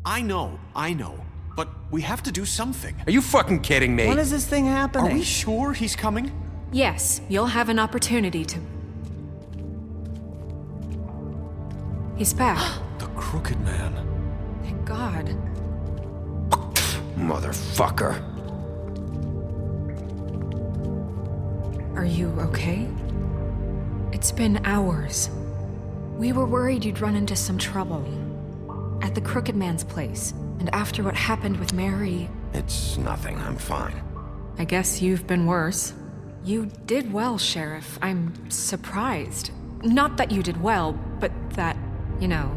I know. But we have to do something. Are you fucking kidding me? When is this thing happening? Are we sure he's coming? Yes, you'll have an opportunity to... He's back. The Crooked Man. Thank God. Motherfucker. Are you okay? It's been hours. We were worried you'd run into some trouble. At the Crooked Man's place. And after what happened with Mary... It's nothing, I'm fine. I guess you've been worse. You did well, Sheriff. I'm surprised. Not that you did well, but that, you know...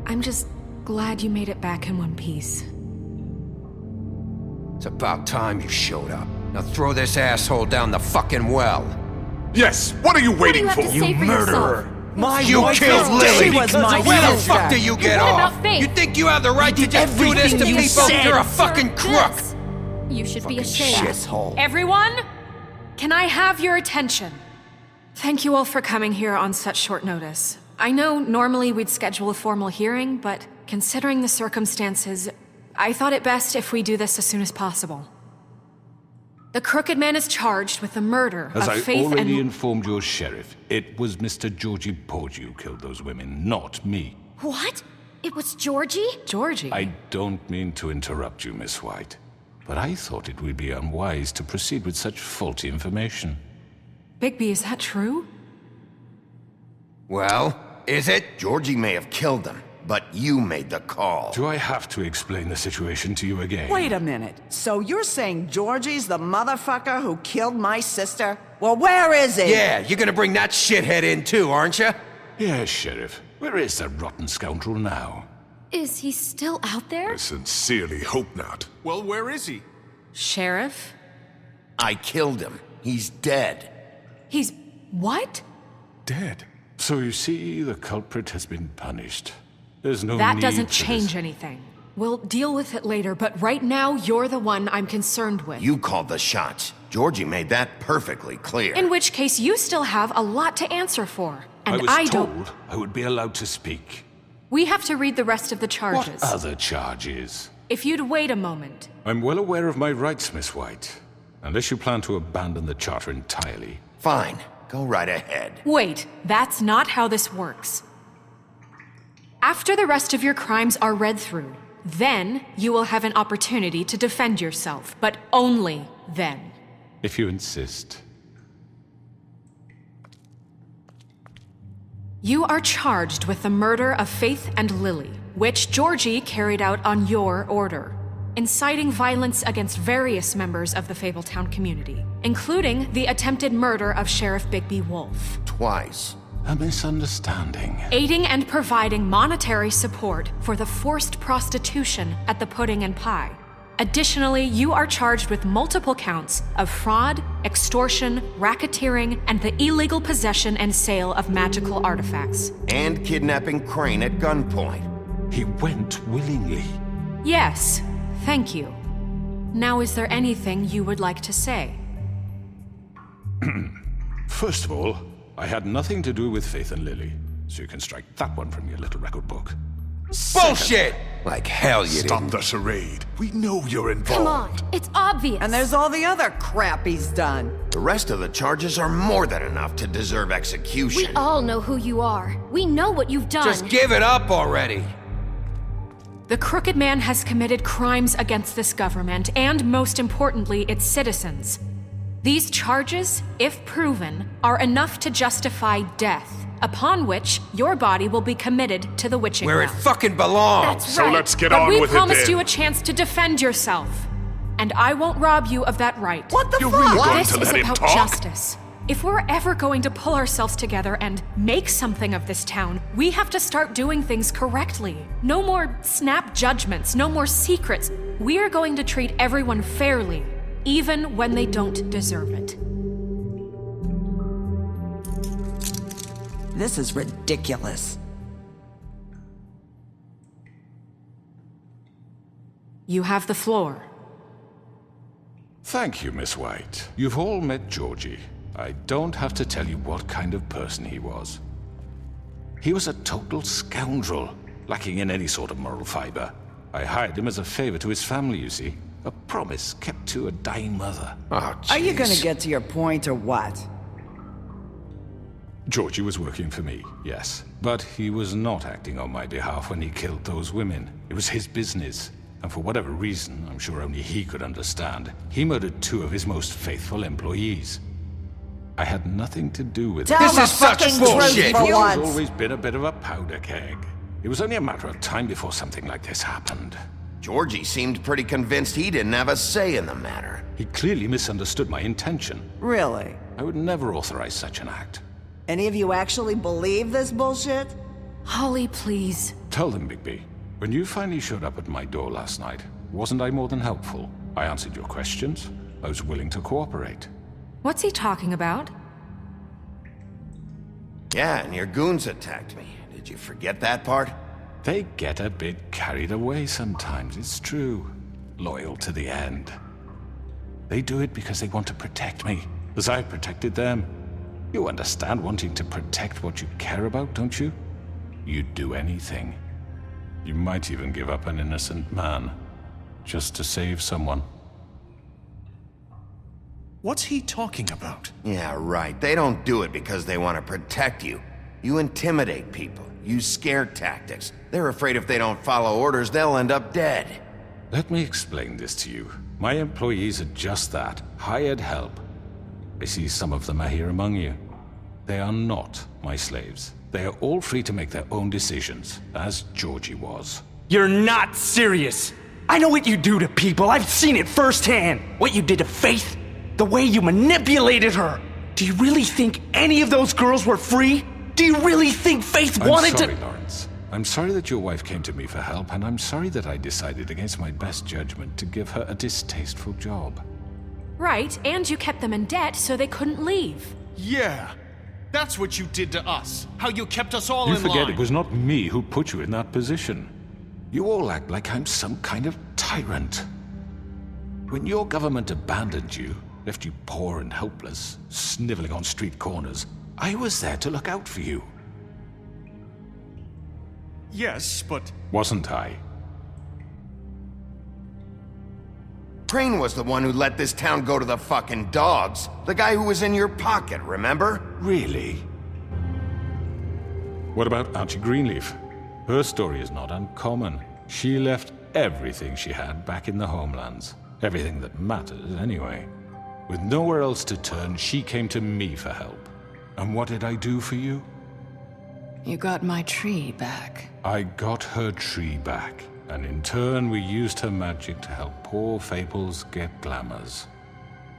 I'm just glad you made it back in one piece. It's about time you showed up. Now throw this asshole down the fucking well. Yes, what are you waiting for? You murderer! You killed Lily! She was my Where the sister. fuck do you get What off? about Faith? You think you have the right to just do this to everything you people? said. You're a fucking crook! You should be Fucking ashamed. shithole. Everyone, can I have your attention? Thank you all for coming here on such short notice. I know normally we'd schedule a formal hearing, but considering the circumstances, I thought it best if we do this as soon as possible. The Crooked Man is charged with the murder As of I Faith already and... informed your sheriff, it was Mr. Georgie Porgy who killed those women, not me. What? It was Georgie? Georgie. I don't mean to interrupt you, Miss White, but I thought it would be unwise to proceed with such faulty information. Bigby, is that true? Well, is it? Georgie may have killed them, but you made the call. Do I have to explain the situation to you again? Wait a minute. So you're saying Georgie's the motherfucker who killed my sister? Well, where is he? Yeah, you're gonna bring that shithead in too, aren't you? Yes, Sheriff. Where is that rotten scoundrel now? Is he still out there? I sincerely hope not. Well, where is he? Sheriff? I killed him. He's dead. He's... what? Dead. So you see, the culprit has been punished. There's no That need doesn't for change this. anything. We'll deal with it later, but right now, you're the one I'm concerned with. You called the shots. Georgie made that perfectly clear. In which case, you still have a lot to answer for. And I was don't. told I would be allowed to speak. We have to read the rest of the charges. What other charges? If you'd wait a moment. I'm well aware of my rights, Miss White. Unless you plan to abandon the charter entirely. Fine. Go right ahead. Wait, that's not how this works. After the rest of your crimes are read through, then you will have an opportunity to defend yourself, but only then. If you insist. You are charged with the murder of Faith and Lily, which Georgie carried out on your order, inciting violence against various members of the Fabletown community, including the attempted murder of Sheriff Bigby Wolf. Twice. A misunderstanding. Aiding and providing monetary support for the forced prostitution at the Pudding and Pie. Additionally, you are charged with multiple counts of fraud, extortion, racketeering, and the illegal possession and sale of magical artifacts. And kidnapping Crane at gunpoint. He went willingly. Yes, thank you. Now, is there anything you would like to say? First of all, I had nothing to do with Faith and Lily, so you can strike that one from your little record book. Bullshit! Like hell you Stop didn't. the charade. We know you're involved. Come on, it's obvious. And there's all the other crap he's done. The rest of the charges are more than enough to deserve We execution. all know who you are. We know what you've done. Just give it up already. The Crooked Man has committed crimes against this government and, most importantly, its citizens. These charges, if proven, are enough to justify death, upon which your body will be committed to the witching Where it well. fucking belongs. That's So right. let's get But on we with it promised then. you a chance to defend yourself, and I won't rob you of that right. What the You're fuck? really going This to is let him about talk? justice. If we're ever going to pull ourselves together and make something of this town, we have to start doing things correctly. No more snap judgments, no more secrets. We are going to treat everyone fairly, even when they don't deserve it. This is ridiculous. You have the floor. Thank you, Miss White. You've all met Georgie. I don't have to tell you what kind of person he was. He was a total scoundrel, lacking in any sort of moral fiber. I hired him as a favor to his family, you see. A promise kept to a dying mother. Oh, Are you gonna jeez. get to your point or what? Georgie was working for me, yes. But he was not acting on my behalf when he killed those women. It was his business. And for whatever reason, I'm sure only he could understand, he murdered 2 of his most faithful employees. I had nothing to do with it. Tell This the is such fucking bullshit. truth for He's once. always been a bit of a powder keg. It was only a matter of time before something like this happened. Georgie seemed pretty convinced he didn't have a say in the matter. He clearly misunderstood my intention. Really? I would never authorize such an act. Any of you actually believe this bullshit? Holly, please. Tell them, Bigby. When you finally showed up at my door last night, wasn't I more than helpful? I answered your questions. I was willing to cooperate. What's he talking about? Yeah, and your goons attacked me. Did you forget that part? They get a bit carried away sometimes, it's true. Loyal to the end. They do it because they want to protect me, as I protected them. You understand wanting to protect what you care about, don't you? You'd do anything. You might even give up an innocent man, just to save someone. What's he talking about? Yeah, right. They don't do it because they want to protect you. You intimidate people. Use scare tactics. They're afraid if they don't follow orders, they'll end up dead. Let me explain this to you. My employees are just that, hired help. I see some of them are here among you. They are not my slaves. They are all free to make their own decisions, as Georgie was. You're not serious. I know what you do to people. I've seen it firsthand. What you did to Faith. The way you manipulated her. Do you really think any of those girls were free? Do you really think Faith wanted I'm sorry, to— Lawrence. I'm sorry that your wife came to me for help, and I'm sorry that I decided against my best judgment to give her a distasteful job. Right, and you kept them in debt so they couldn't leave. Yeah. That's what you did to us. How you kept us all You in forget line. it was not me who put you in that position. You all act like I'm some kind of tyrant. When your government abandoned you, left you poor and helpless, sniveling on street corners, I was there to look out for you. Yes, but Wasn't I? Crane was the one who let this town go to the fucking dogs. The guy who was in your pocket, remember? Really? What about Auntie Greenleaf? Her story is not uncommon. She left everything she had back in the homelands. Everything that matters, anyway. With nowhere else to turn, she came to me for help. And what did I do for you? You got my tree back. I got her tree back, and in turn we used her magic to help poor Fables get glamours.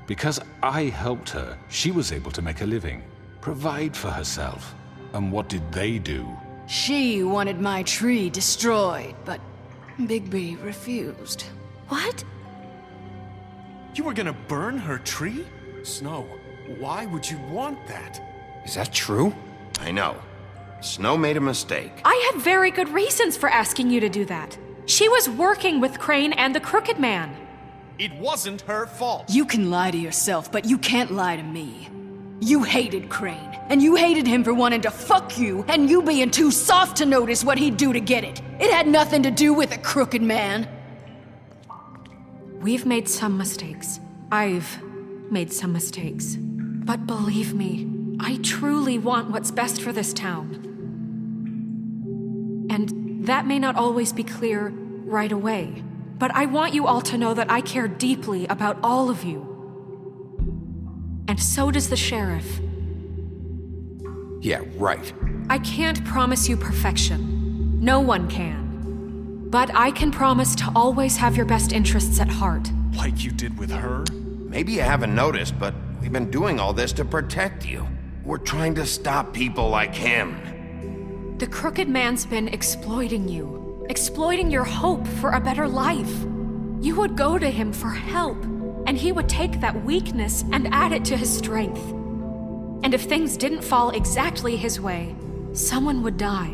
Because I helped her, she was able to make a living, provide for herself. And what did they do? She wanted my tree destroyed, but Bigby refused. What? you were gonna burn her tree? Snow, why would you want that? Is that true? I know. Snow made a mistake. I had very good reasons for asking you to do that. She was working with Crane and the Crooked Man. It wasn't her fault. You can lie to yourself, but you can't lie to me. You hated Crane, and you hated him for wanting to fuck you, and you being too soft to notice what he'd do to get it. It had nothing to do with the Crooked Man. We've made some mistakes. I've made some mistakes. But believe me, I truly want what's best for this town. And that may not always be clear right away. But I want you all to know that I care deeply about all of you. And so does the sheriff. Yeah, right. I can't promise you perfection. No one can. But I can promise to always have your best interests at heart. Like you did with her? Maybe you haven't noticed, but we've been doing all this to protect you. We're trying to stop people like him. The Crooked Man's been exploiting you. Exploiting your hope for a better life. You would go to him for help, and he would take that weakness and add it to his strength. And if things didn't fall exactly his way, someone would die.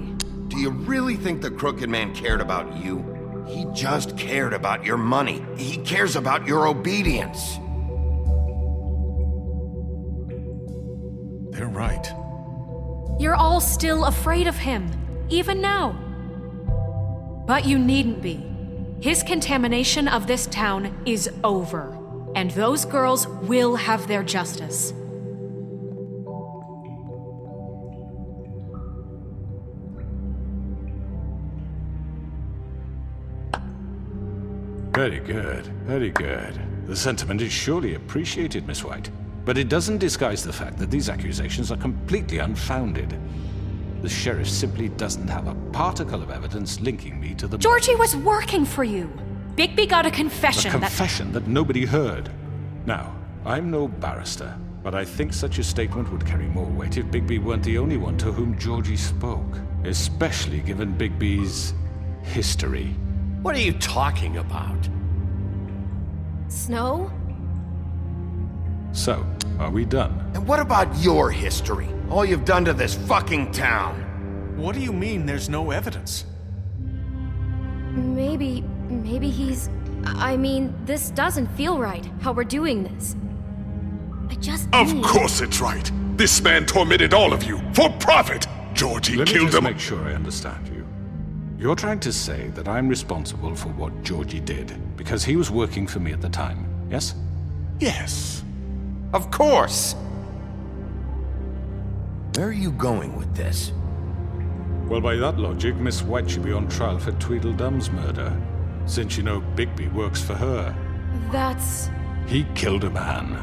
Do you really think the Crooked Man cared about you? He just cared about your money. He cares about your obedience. You're right. You're all still afraid of him, even now. But you needn't be. His contamination of this town is over, and those girls will have their justice. Very good, very good. The sentiment is surely appreciated, Miss White. But it doesn't disguise the fact that these accusations are completely unfounded. The sheriff simply doesn't have a particle of evidence linking me to the... Georgie was working for you. Bigby got a confession A confession that nobody heard. Now, I'm no barrister, but I think such a statement would carry more weight if Bigby weren't the only one to whom Georgie spoke. Especially given Bigby's history. What are you talking about? Snow? So, are we done? And what about your history? All you've done to this fucking town? What do you mean there's no evidence? Maybe he's... I mean, this doesn't feel right, how we're doing this. I just Of need... course it's right. This man tormented all of you for profit. Georgie Let me killed just him. make sure I understand you. You're trying to say that I'm responsible for what Georgie did because he was working for me at the time, yes? Yes. Of course! Where are you going with this? Well, by that logic, Miss White should be on trial for Tweedledum's murder, since you know Bigby works for her. That's... He killed a man,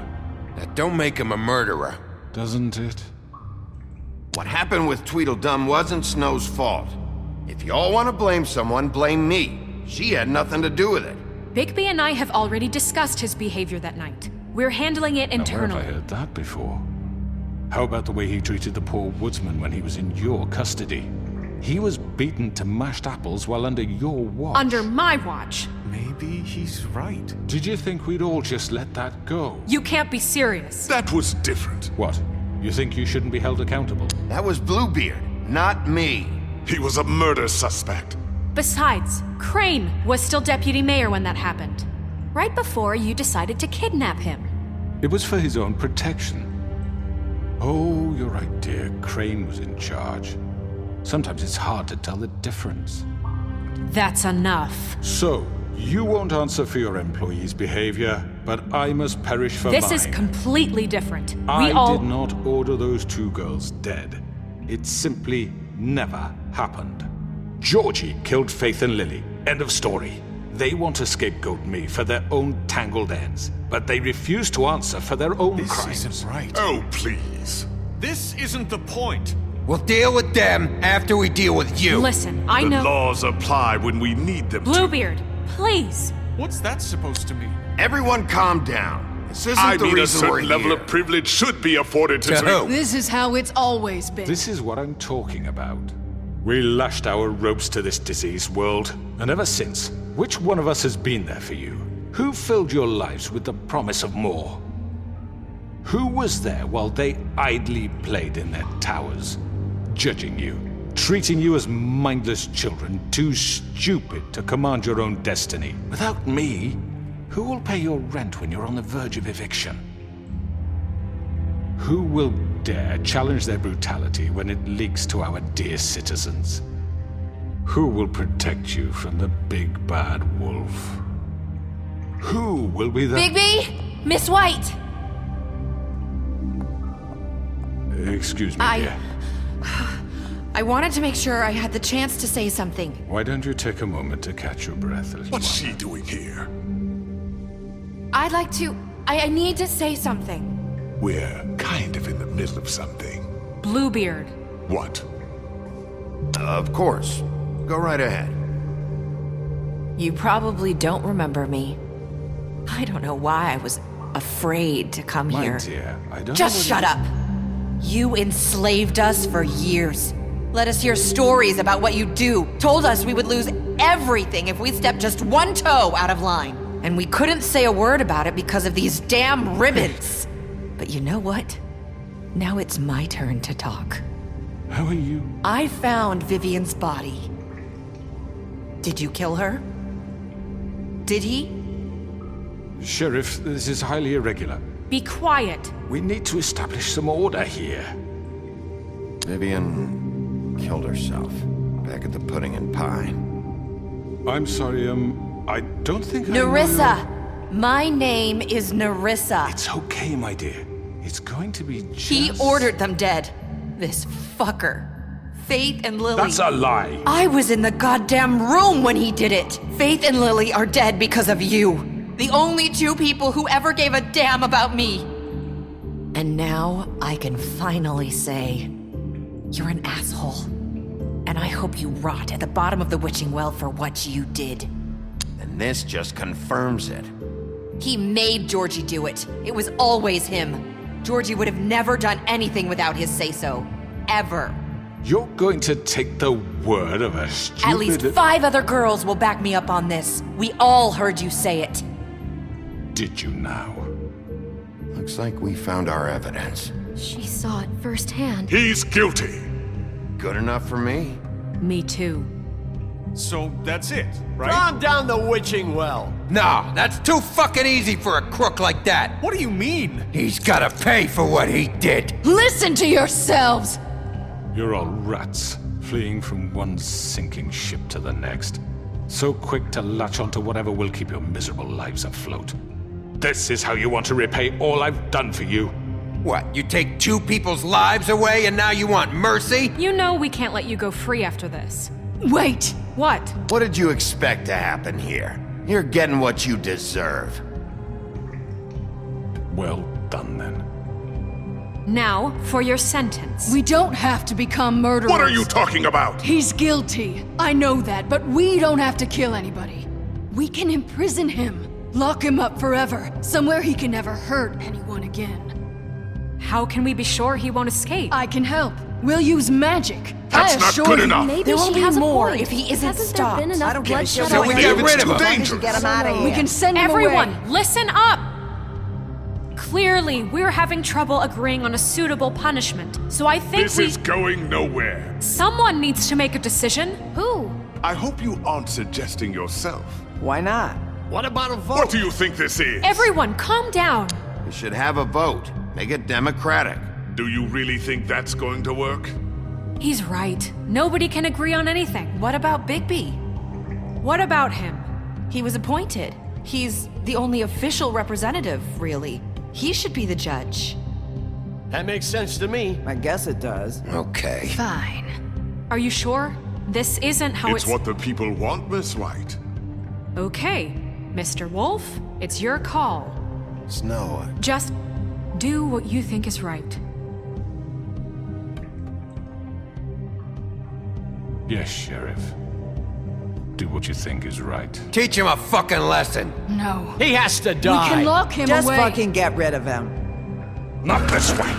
That don't make him a murderer. doesn't it? What happened with Tweedledum wasn't Snow's fault. If y'all want to blame someone, blame me. She had nothing to do with it. Bigby and I have already discussed his behavior that night. We're handling it Now, where internally. have I heard that before? How about the way he treated the poor woodsman when he was in your custody? He was beaten to mashed apples while under your watch. Under my watch. Maybe he's right. Did you think we'd all just let that go? You can't be serious. That was different. What? You think you shouldn't be held accountable? That was Bluebeard, not me. He was a murder suspect. Besides, Crane was still deputy mayor when that happened. Right before you decided to kidnap him. It was for his own protection. Oh, you're right, dear. Crane was in charge. Sometimes it's hard to tell the difference. That's enough. So, you won't answer for your employees' behavior, but I must perish for mine. This is completely different. I did not order those two girls dead. It simply never happened. Georgie killed Faith and Lily. End of story. They want to scapegoat me for their own tangled ends, but they refuse to answer for their own This crimes. isn't right. Oh, please. This isn't the point. We'll deal with them after we deal with you. Listen, I The know. laws apply when we need them to. Bluebeard, please. What's that supposed to mean? Everyone calm down. This isn't I the mean, a reason we're certain level here. of privilege should be afforded to... To who? This is how it's always been. This is what I'm talking about. We lashed our ropes to this diseased world, and ever since, which one of us has been there for you? Who filled your lives with the promise of more? Who was there while they idly played in their towers, judging you, treating you as mindless children, too stupid to command your own destiny? Without me, who will pay your rent when you're on the verge of eviction? Who will dare challenge their brutality when it leaks to our dear citizens? Who will protect you from the big bad wolf? Who will be the... Bigby? Miss White! Excuse me, dear. I wanted to make sure I had the chance to say something. Why don't you take a moment to catch your breath, little What's one? she doing here? I'd like to... I need to say something. We're kind of in the middle of something. Bluebeard. What? Of course. Go right ahead. You probably don't remember me. I don't know why I was afraid to come My here. dear, I don't Just know shut up! You enslaved us for years. Let us hear stories about what you do. Told us we would lose everything if we stepped just one toe out of line. And we couldn't say a word about it because of these damn ribbons. But you know what? Now it's my turn to talk. How are you? I found Vivian's body. Did you kill her? Did he? Sheriff, this is highly irregular. Be quiet. We need to establish some order here. Vivian killed herself. Back at the Pudding and Pie. I'm sorry, I don't think I know Nerissa! My name is Nerissa. It's okay, my dear. It's going to be just... He ordered them dead. This fucker. Faith and Lily. That's a lie. I was in the goddamn room when he did it. Faith and Lily are dead because of you. The only two people who ever gave a damn about me. And now I can finally say, you're an asshole. And I hope you rot at the bottom of the witching well for what you did. And this just confirms it. He made Georgie do it. It was always him. Georgie would have never done anything without his say-so. Ever. You're going to take the word of a stupid... At least 5 other girls will back me up on this. We all heard you say it. Did you now? Looks like we found our evidence. She saw it firsthand. He's guilty. Good enough for me? Me too. So that's it, right? Calm down the witching well. No, that's too fucking easy for a crook like that. What do you mean? He's gotta pay for what he did. Listen to yourselves! You're all rats, fleeing from one sinking ship to the next. So quick to latch onto whatever will keep your miserable lives afloat. This is how you want to repay all I've done for you. What, you take 2 people's lives away and now you want mercy? You know we can't let you go free after this. Wait! What? What did you expect to happen here? You're getting what you deserve. Well done, then. Now, for your sentence. We don't have to become murderers. What are you talking about? He's guilty. I know that, but we don't have to kill anybody. We can imprison him. Lock him up forever, somewhere he can never hurt anyone again. How can we be sure he won't escape? I can help. We'll use magic. That's I not assure good you. enough. Maybe There will she be has a more point. if he isn't Hasn't stopped. there been enough I don't give a bloodshed shit So what we they get do. rid of him. As long as you Dangerous. get 'em out of here. We can send him Everyone, away. listen up! Clearly, we're having trouble agreeing on a suitable punishment, so I think This is going nowhere. someone needs to make a decision. Who? I hope you aren't suggesting yourself. Why not? What about a vote? What do you think this is? Everyone, calm down. We should have a vote. Make it democratic. Do you really think that's going to work? He's right. Nobody can agree on anything. What about Bigby? What about him? He was appointed. He's the only official representative, really. He should be the judge. That makes sense to me. I guess it does. Okay. Fine. Are you sure? This isn't how It's what the people want, Miss White. Okay, Mr. Wolf, it's your call. Snow, Just do what you think is right. Yes, Sheriff. Do what you think is right. Teach him a fucking lesson. No. He has to We die. can lock him Just away. fucking get rid of him. Not this way!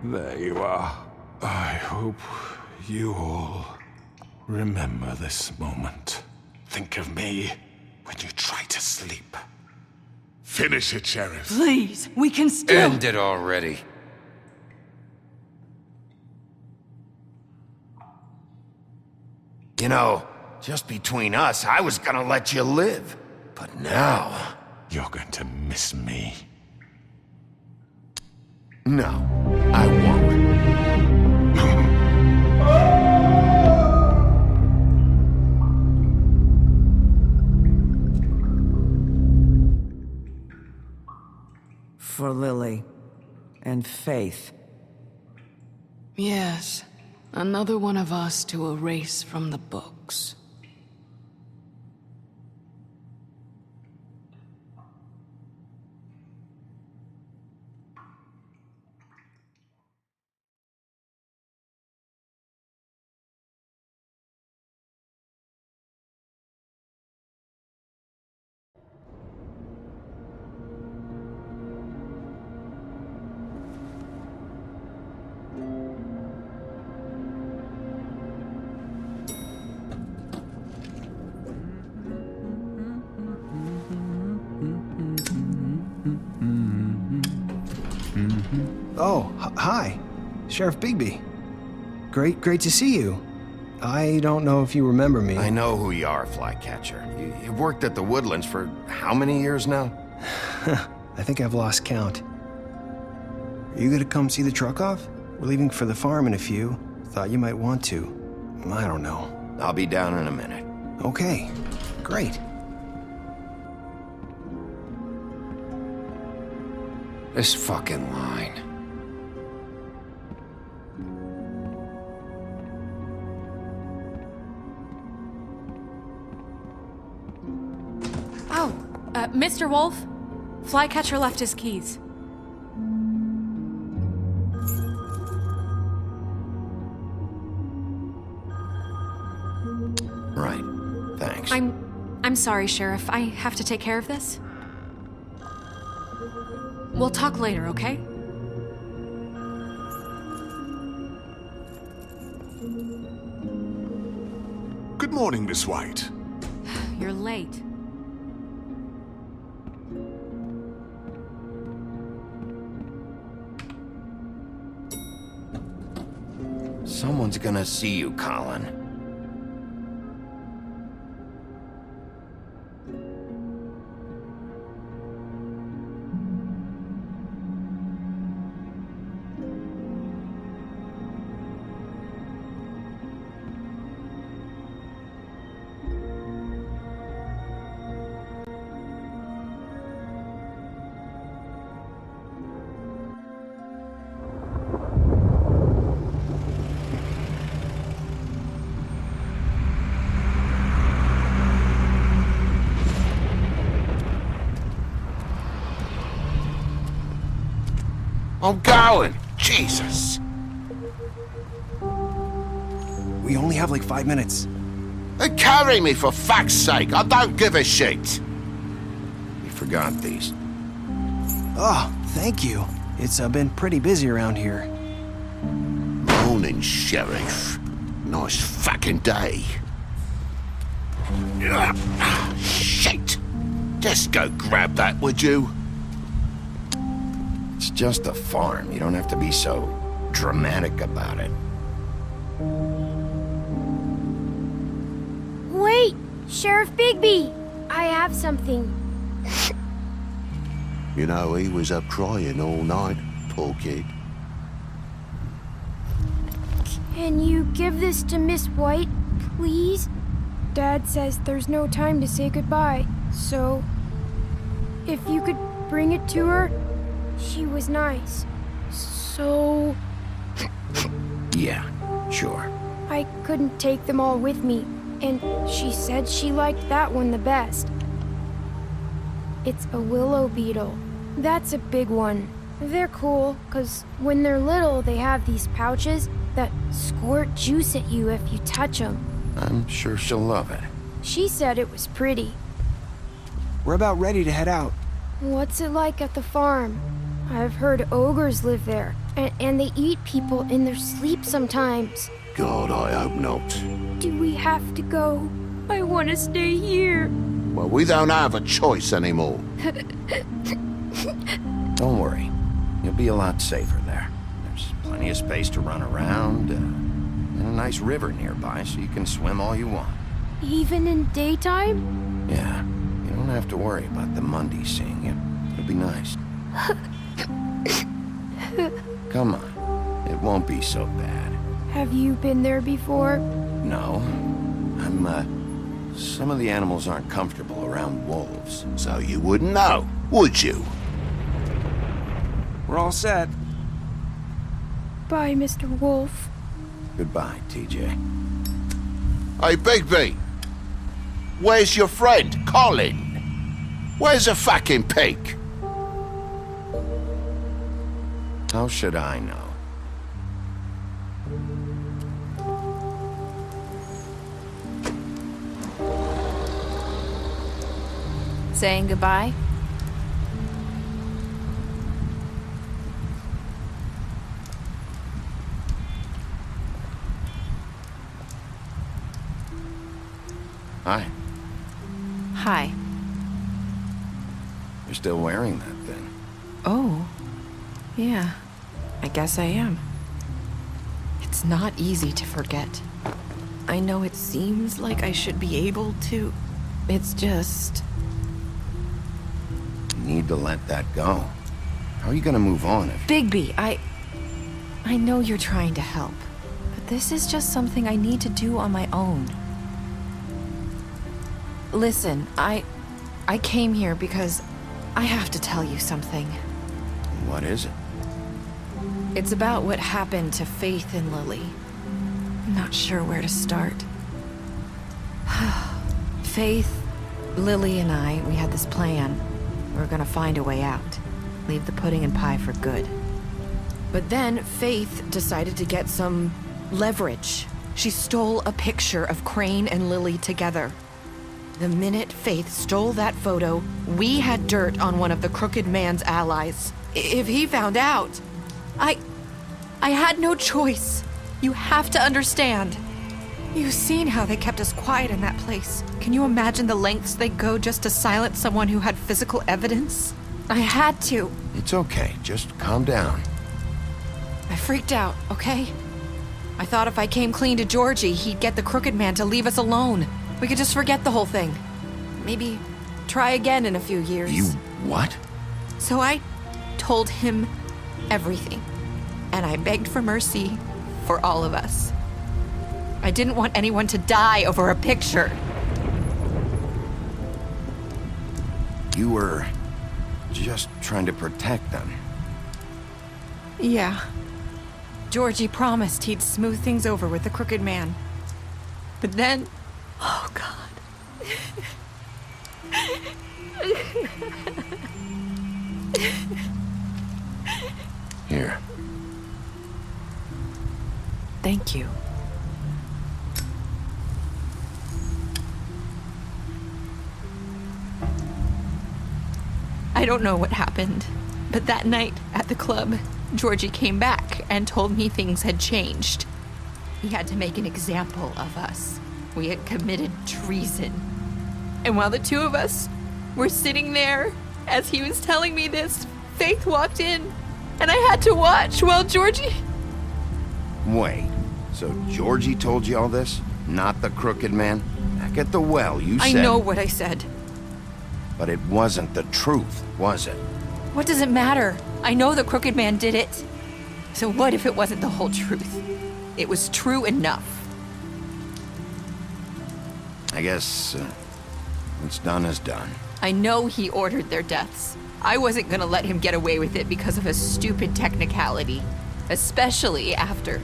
There you are. I hope you all remember this moment. Think of me when you try to sleep. Finish it, Sheriff. Please, we can still. End it already. you know, just between us, I was gonna let you live. But now... You're going to miss me. No, I won't. For Lily and Faith. Yes, another one of us to erase from the books. Oh, hi. Sheriff Bigby. Great to see you. I don't know if you remember me. I know who you are, Flycatcher. You've worked at the Woodlands for how many years now? I think I've lost count. Are you gonna come see the truck off? We're leaving for the farm in a few. Thought you might want to. I don't know. I'll be down in a minute. Okay, great. This fucking line. Oh, Mr. Wolf? Flycatcher left his keys. Right. Thanks. I'm sorry, Sheriff. I have to take care of this. We'll talk later, okay? Good morning, Miss White. You're late. Someone's gonna see you, Colin. I'm going! Jesus! We only have like 5 minutes. Carry me for fuck's sake! I don't give a shit! You forgot these. Oh, thank you. It's been pretty busy around here. Morning, Sheriff. Nice fucking day. Shit! Just go grab that, would you? It's just a farm. You don't have to be so dramatic about it. Wait! Sheriff Bigby! I have something. You know, he was up crying all night, poor kid. Can you give this to Miss White, please? Dad says there's no time to say goodbye, so... if you could bring it to her, she was nice. So... Yeah, sure. I couldn't take them all with me, and she said she liked that one the best. It's a willow beetle. That's a big one. They're cool, 'cause when they're little, they have these pouches that squirt juice at you if you touch them. I'm sure she'll love it. She said it was pretty. We're about ready to head out. What's it like at the farm? I've heard ogres live there, and they eat people in their sleep sometimes. God, I hope not. Do we have to go? I want to stay here. Well, we don't have a choice anymore. Don't worry. You'll be a lot safer there. There's plenty of space to run around, and a nice river nearby so you can swim all you want. Even in daytime? Yeah, you don't have to worry about the Mundy seeing you. It'll be nice. Come on, it won't be so bad. Have you been there before? No, some of the animals aren't comfortable around wolves. So you wouldn't know, would you? We're all set. Bye, Mr. Wolf. Goodbye, TJ. Hey, Bigby! Where's your friend, Colin? Where's the fucking pig? How should I know? Saying goodbye? Hi. Hi. You're still wearing that thing. Oh. Yeah. I guess I am. It's not easy to forget. I know it seems like I should be able to. It's just... You need to let that go. How are you gonna move on if... Bigby, I know you're trying to help, but this is just something I need to do on my own. Listen, I came here because I have to tell you something. What is it? It's about what happened to Faith and Lily. I'm not sure where to start. Faith, Lily, and I, we had this plan. We were gonna find a way out. Leave the pudding and pie for good. But then Faith decided to get some leverage. She stole a picture of Crane and Lily together. The minute Faith stole that photo, we had dirt on one of the Crooked Man's allies. If he found out, I had no choice. You have to understand. You've seen how they kept us quiet in that place. Can you imagine the lengths they go just to silence someone who had physical evidence? I had to. It's okay. Just calm down. I freaked out, okay? I thought if I came clean to Georgie, he'd get the Crooked Man to leave us alone. We could just forget the whole thing. Maybe try again in a few years. You what? So I told him everything. And I begged for mercy for all of us. I didn't want anyone to die over a picture. You were just trying to protect them. Yeah. Georgie promised he'd smooth things over with the Crooked Man. But then... Oh, God. Here. Thank you. I don't know what happened, but that night at the club, Georgie came back and told me things had changed. He had to make an example of us. We had committed treason. And while the two of us were sitting there, as he was telling me this, Faith walked in, and I had to watch while Georgie... Wait, so Georgie told you all this? Not the Crooked Man? Back at the well, you said... I know what I said. But it wasn't the truth, was it? What does it matter? I know the Crooked Man did it. So what if it wasn't the whole truth? It was true enough. I guess what's done is done. I know he ordered their deaths. I wasn't gonna let him get away with it because of a stupid technicality. Especially after...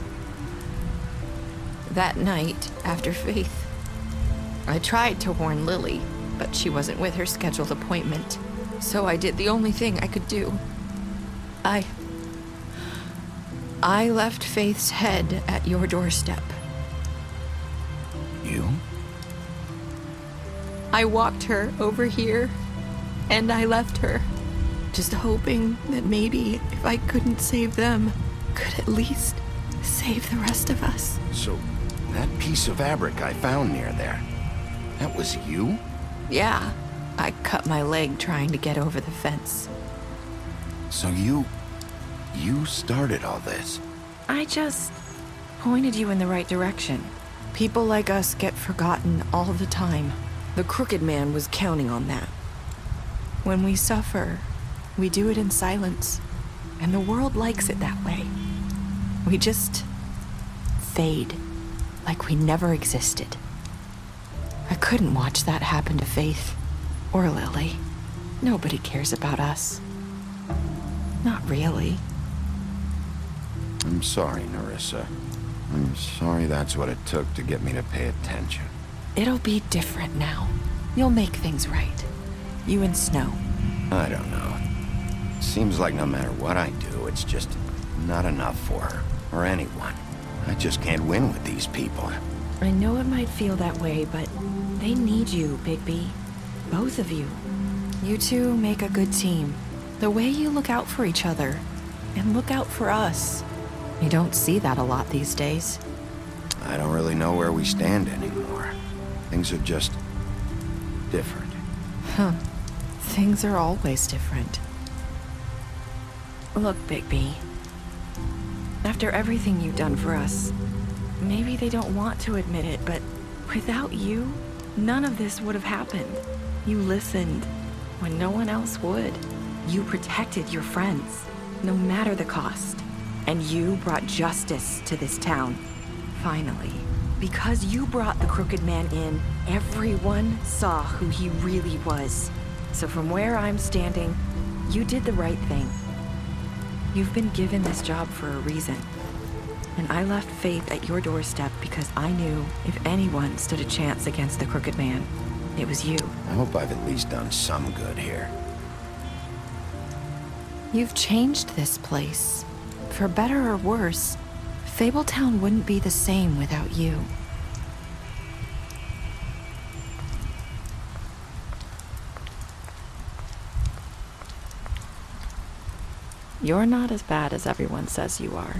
that night, after Faith. I tried to warn Lily, but she wasn't with her scheduled appointment. So I did the only thing I could do. I left Faith's head at your doorstep. You? I walked her over here, and I left her. Just hoping that maybe if I couldn't save them, could at least save the rest of us. So, that piece of fabric I found near there, that was you? Yeah, I cut my leg trying to get over the fence. So you started all this? I just pointed you in the right direction. People like us get forgotten all the time. The Crooked Man was counting on that. When we suffer, we do it in silence, and the world likes it that way. We just fade, like we never existed. I couldn't watch that happen to Faith, or Lily. Nobody cares about us. Not really. I'm sorry, Nerissa. I'm sorry that's what it took to get me to pay attention. It'll be different now. You'll make things right. You and Snow. I don't know. Seems like no matter what I do, it's just not enough for her, or anyone. I just can't win with these people. I know it might feel that way, but they need you, Bigby. Both of you. You two make a good team. The way you look out for each other, and look out for us. You don't see that a lot these days. I don't really know where we stand anymore. Things are just different. Huh. Things are always different. Look, Bigby. After everything you've done for us, Maybe they don't want to admit it, but without you, none of this would have happened. You listened when no one else would. You protected your friends, no matter the cost. And you brought justice to this town. Finally. Because you brought the crooked man in, everyone saw who he really was. So from where I'm standing, you did the right thing. You've been given this job for a reason. And I left Faith at your doorstep because I knew if anyone stood a chance against the crooked man, it was you. I hope I've at least done some good here. You've changed this place. For better or worse, Fabletown wouldn't be the same without you. You're not as bad as everyone says you are.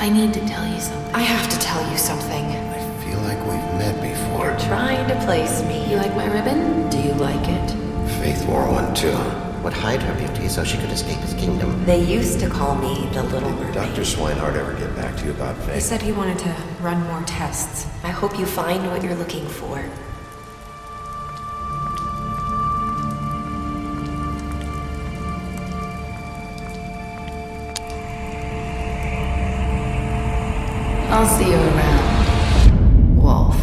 I need to tell you something. I have to tell you something. I feel like we've met before. You're trying to place me. You like my ribbon? Do you like it? Faith wore one too. Would hide her beauty so she could escape his kingdom. They used to call me the Little Mermaid. Dr. Swinehart ever get back to you about Faith? He said he wanted to run more tests. I hope you find what you're looking for. I'll see you around, Wolf.